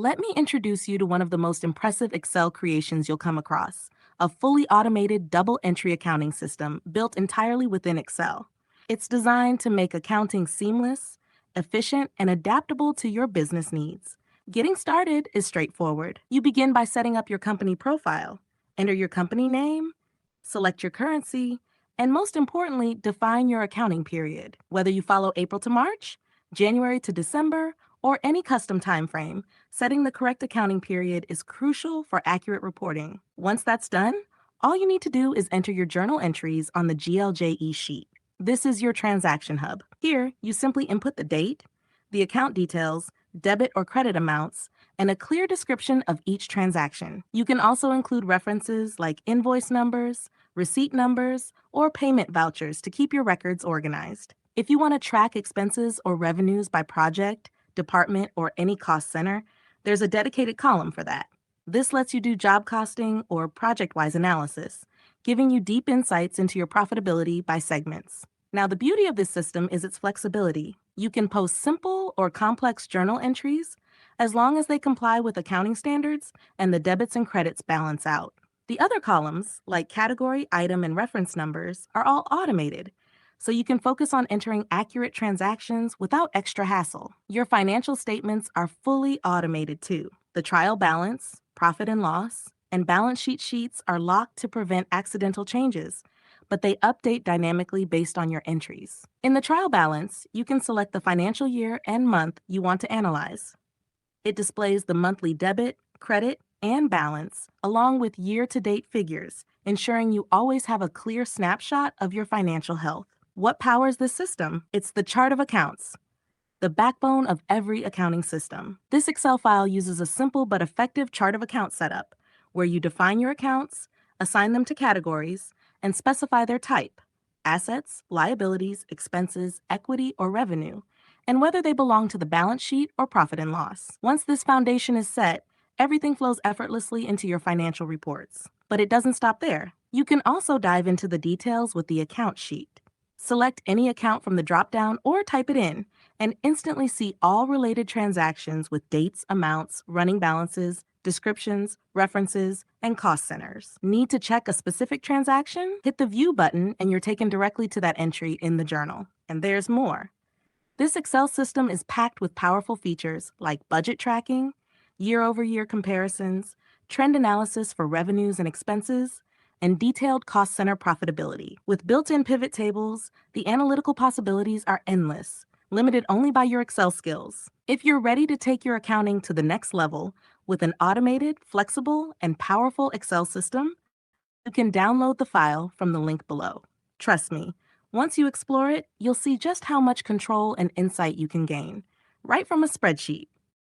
Let me introduce you to one of the most impressive Excel creations you'll come across, a fully automated double entry accounting system built entirely within Excel. It's designed to make accounting seamless, efficient, and adaptable to your business needs. Getting started is straightforward. You begin by setting up your company profile, enter your company name, select your currency, and most importantly, define your accounting period. Whether you follow April to March, January to December, or any custom time frame, setting the correct accounting period is crucial for accurate reporting. Once that's done, all you need to do is enter your journal entries on the GLJE sheet. This is your transaction hub. Here, you simply input the date, the account details, debit or credit amounts, and a clear description of each transaction. You can also include references like invoice numbers, receipt numbers, or payment vouchers to keep your records organized. If you want to track expenses or revenues by project, department, or any cost center, there's a dedicated column for that. This lets you do job costing or project-wise analysis, giving you deep insights into your profitability by segments. Now, the beauty of this system is its flexibility. You can post simple or complex journal entries as long as they comply with accounting standards and the debits and credits balance out. The other columns, like category, item, and reference numbers, are all automated, so you can focus on entering accurate transactions without extra hassle. Your financial statements are fully automated too. The trial balance, profit and loss, and balance sheet sheets are locked to prevent accidental changes, but they update dynamically based on your entries. In the trial balance, you can select the financial year and month you want to analyze. It displays the monthly debit, credit, and balance, along with year-to-date figures, ensuring you always have a clear snapshot of your financial health. What powers this system? It's the chart of accounts, the backbone of every accounting system. This Excel file uses a simple but effective chart of accounts setup, where you define your accounts, assign them to categories, and specify their type: assets, liabilities, expenses, equity, or revenue, and whether they belong to the balance sheet or profit and loss. Once this foundation is set, everything flows effortlessly into your financial reports. But it doesn't stop there. You can also dive into the details with the account sheet. Select any account from the dropdown or type it in, and instantly see all related transactions with dates, amounts, running balances, descriptions, references, and cost centers. Need to check a specific transaction? Hit the View button and you're taken directly to that entry in the journal. And there's more. This Excel system is packed with powerful features like budget tracking, year-over-year comparisons, trend analysis for revenues and expenses, and detailed cost center profitability. With built-in pivot tables, the analytical possibilities are endless, limited only by your Excel skills. If you're ready to take your accounting to the next level with an automated, flexible, and powerful Excel system, you can download the file from the link below. Trust me, once you explore it, you'll see just how much control and insight you can gain, right from a spreadsheet.